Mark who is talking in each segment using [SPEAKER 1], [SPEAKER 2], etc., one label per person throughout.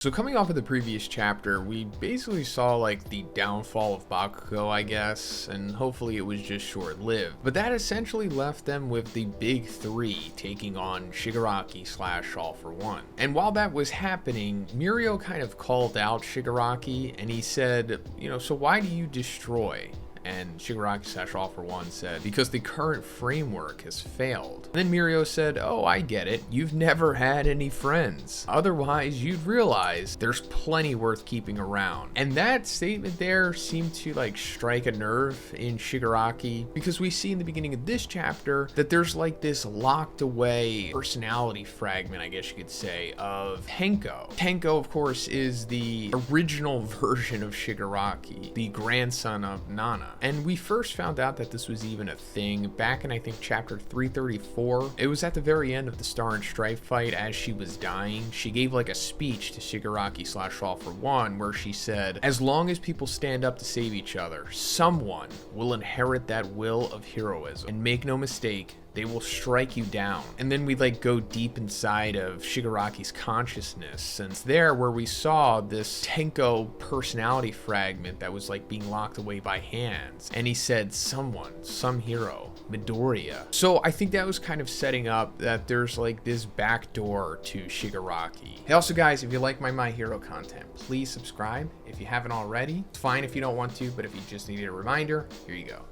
[SPEAKER 1] So coming off of the previous chapter, we basically saw like the downfall of Bakugo, I guess, and hopefully it was just short-lived. But that essentially left them with the big three taking on Shigaraki / All For One. And while that was happening, Mirio kind of called out Shigaraki and he said, so why do you destroy? And Shigaraki / All For One said, because the current framework has failed. And then Mirio said, oh, I get it. You've never had any friends. Otherwise, you'd realize there's plenty worth keeping around. And that statement there seemed to like strike a nerve in Shigaraki, because we see in the beginning of this chapter that there's like this locked away personality fragment, I guess you could say, of Tenko. Tenko, of course, is the original version of Shigaraki, the grandson of Nana. And we first found out that this was even a thing back in, I think, chapter 334. It was at the very end of the Star and Stripe fight. As she was dying, she gave like a speech to Shigaraki / All For One where she said, as long as people stand up to save each other, someone will inherit that will of heroism. And make no mistake, they will strike you down. And then we like go deep inside of Shigaraki's consciousness, since there where we saw this Tenko personality fragment that was like being locked away by hands. And he said, someone, some hero, Midoriya. So I think that was kind of setting up that there's like this back door to Shigaraki. Hey, also guys, if you like my Hero content, please subscribe if you haven't already. It's fine if you don't want to, but if you just needed a reminder, here you go.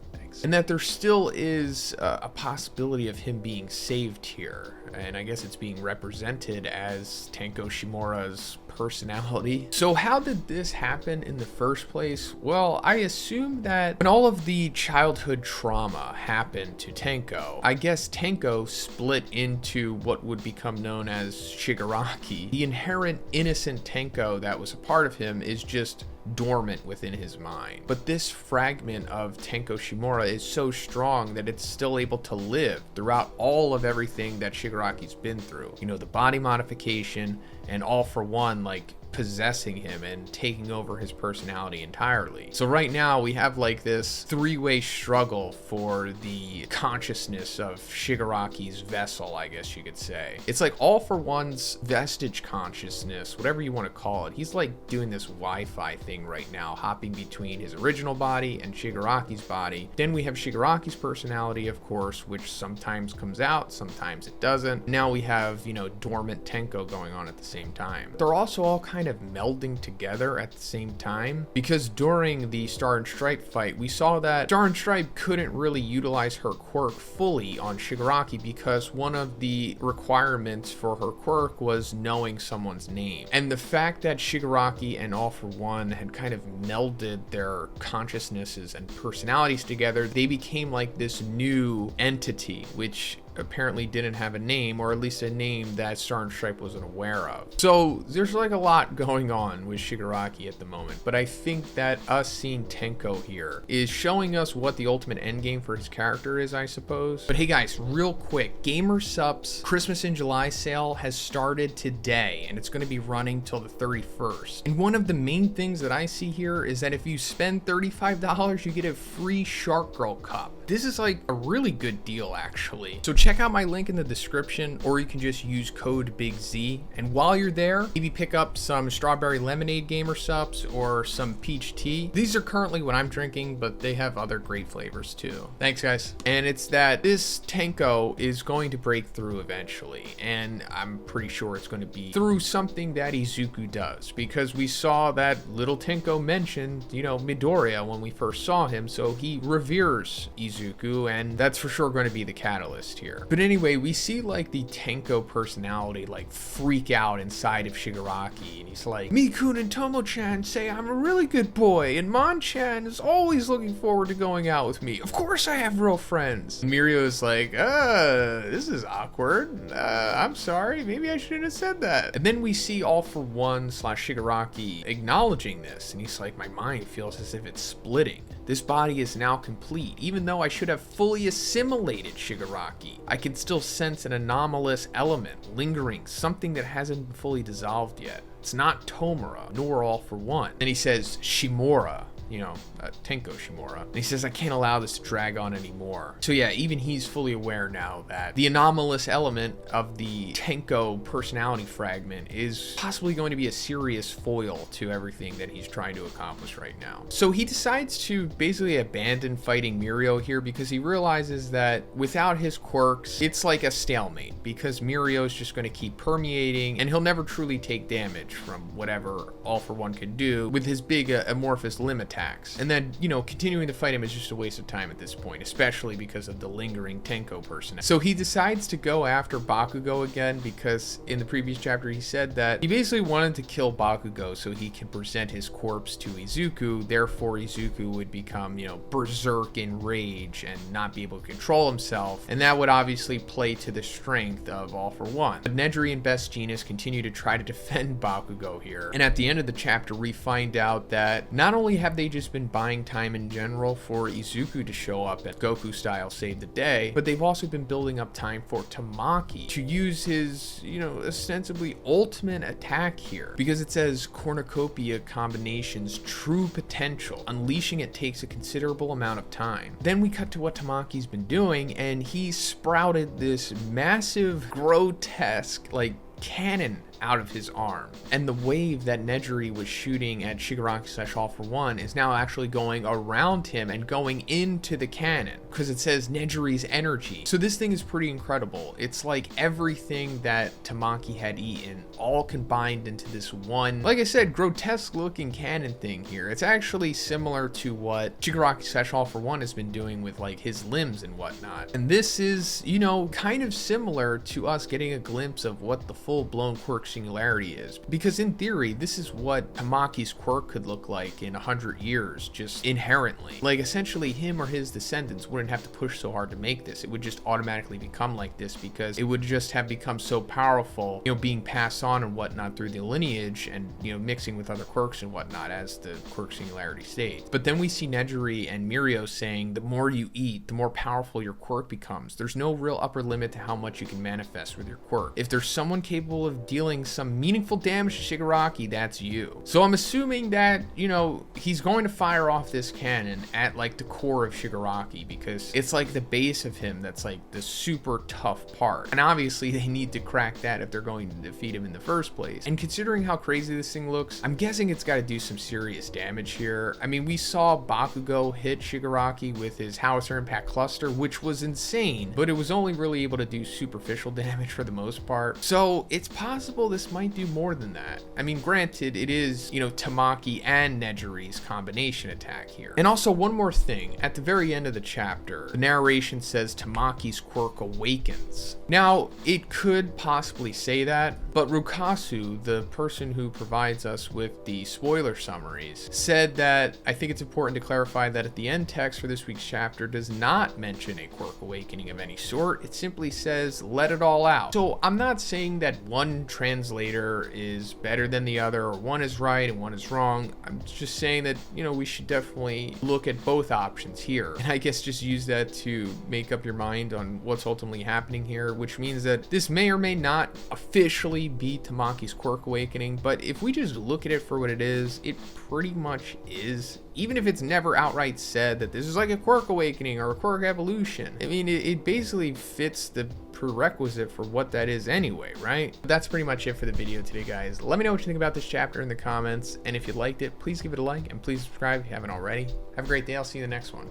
[SPEAKER 1] And that there still is a possibility of him being saved here. And I guess it's being represented as Tenko Shimura's personality. So how did this happen in the first place? Well, I assume that when all of the childhood trauma happened to Tenko, I guess Tenko split into what would become known as Shigaraki. The inherent innocent Tenko that was a part of him is just dormant within his mind. But this fragment of Tenko Shimura is so strong that it's still able to live throughout all of everything that Shigaraki's been through. The body modification and All For One like possessing him and taking over his personality entirely. So right now we have like this three-way struggle for the consciousness of Shigaraki's vessel, I guess you could say. It's like All For One's vestige consciousness, whatever you want to call it. He's like doing this Wi-Fi thing right now, hopping between his original body and Shigaraki's body. Then we have Shigaraki's personality, of course, which sometimes comes out, sometimes it doesn't. Now we have, dormant Tenko going on at the same time. They're also all kind of melding together at the same time, because during the Star and Stripe fight, we saw that Star and Stripe couldn't really utilize her quirk fully on Shigaraki because one of the requirements for her quirk was knowing someone's name. And the fact that Shigaraki and All For One had kind of melded their consciousnesses and personalities together, they became like this new entity, which apparently didn't have a name, or at least a name that Star and Stripe wasn't aware of. So there's like a lot going on with Shigaraki at the moment, but I think that us seeing Tenko here is showing us what the ultimate endgame for his character is, I suppose. But hey guys, real quick, GamerSupps Christmas in July sale has started today, and it's going to be running till the 31st. And one of the main things that I see here is that if you spend $35, you get a free Shark Girl cup. This is like a really good deal, actually. So check out my link in the description, or you can just use code BIGZ. And while you're there, maybe pick up some strawberry lemonade GamerSupps or some peach tea. These are currently what I'm drinking, but they have other great flavors too. Thanks guys. And it's that this Tenko is going to break through eventually. And I'm pretty sure it's going to be through something that Izuku does, because we saw that little Tenko mentioned, Midoriya when we first saw him. So he reveres Izuku, and that's for sure going to be the catalyst here. But anyway, we see like the Tenko personality like freak out inside of Shigaraki, and he's like, Mikun and Tomo-chan say I'm a really good boy, and Mon-chan is always looking forward to going out with me. Of course I have real friends. And Mirio is like, this is awkward. I'm sorry, maybe I shouldn't have said that. And then we see All For One / Shigaraki acknowledging this, and he's like, my mind feels as if it's splitting. This body is now complete. Even though I should have fully assimilated Shigaraki, I can still sense an anomalous element lingering, something that hasn't been fully dissolved yet. It's not Tomura, nor All For One. Then he says, Shimura, Tenko Shimura. And he says, I can't allow this to drag on anymore. So yeah, even he's fully aware now that the anomalous element of the Tenko personality fragment is possibly going to be a serious foil to everything that he's trying to accomplish right now. So he decides to basically abandon fighting Mirio here because he realizes that without his quirks, it's like a stalemate because Mirio's just going to keep permeating and he'll never truly take damage from whatever All For One could do with his big amorphous limb attacks. And then, continuing to fight him is just a waste of time at this point, especially because of the lingering Tenko person. So he decides to go after Bakugo again because in the previous chapter he said that he basically wanted to kill Bakugo so he could present his corpse to Izuku, therefore Izuku would become, berserk in rage and not be able to control himself, and that would obviously play to the strength of All For One. But Nejiri and Best Jeanist continue to try to defend Bakugo here, and at the end of the chapter we find out that not only have they just been buying time in general for Izuku to show up and Goku style save the day, but they've also been building up time for Tamaki to use his, ostensibly ultimate attack here, because it says cornucopia combinations true potential. Unleashing it takes a considerable amount of time. Then we cut to what Tamaki's been doing, and he sprouted this massive, grotesque, cannon out of his arm, and the wave that Nejiri was shooting at Shigaraki / All For One is now actually going around him and going into the cannon because it says Nejiri's energy. So this thing is pretty incredible. It's like everything that Tamaki had eaten all combined into this one, like I said, grotesque looking cannon thing here. It's actually similar to what Shigaraki / All For One has been doing with his limbs and whatnot, and this is kind of similar to us getting a glimpse of what the full-blown quirk singularity is, because in theory this is what Tamaki's quirk could look like in 100 years, just inherently. Essentially him or his descendants wouldn't have to push so hard to make this. It would just automatically become like this because it would just have become so powerful, being passed on and whatnot through the lineage and mixing with other quirks and whatnot as the quirk singularity states. But then we see Nejiri and Mirio saying the more you eat, the more powerful your quirk becomes. There's no real upper limit to how much you can manifest with your quirk. If there's someone capable of dealing some meaningful damage to Shigaraki, that's you. So I'm assuming that, he's going to fire off this cannon at the core of Shigaraki because it's the base of him that's the super tough part. And obviously they need to crack that if they're going to defeat him in the first place. And considering how crazy this thing looks, I'm guessing it's got to do some serious damage here. I mean, we saw Bakugo hit Shigaraki with his howitzer impact cluster, which was insane, but it was only really able to do superficial damage for the most part. So it's possible this might do more than that. I mean, granted, it is, Tamaki and Nejiri's combination attack here. And also one more thing, at the very end of the chapter, the narration says Tamaki's quirk awakens. Now, it could possibly say that, but Rukasu, the person who provides us with the spoiler summaries, said that I think it's important to clarify that at the end text for this week's chapter does not mention a quirk awakening of any sort. It simply says, let it all out. So I'm not saying that one translator is better than the other, or one is right and one is wrong. I'm just saying that, we should definitely look at both options here. And I guess just use that to make up your mind on what's ultimately happening here, which means that this may or may not officially be Tamaki's quirk awakening, but if we just look at it for what it is, it pretty much is. Even if it's never outright said that this is a quirk awakening or a quirk evolution, I mean, it basically fits the prerequisite for what that is anyway, right? But that's pretty much it for the video today, guys. Let me know what you think about this chapter in the comments, and if you liked it, please give it a like, and please subscribe if you haven't already. Have a great day. I'll see you in the next one.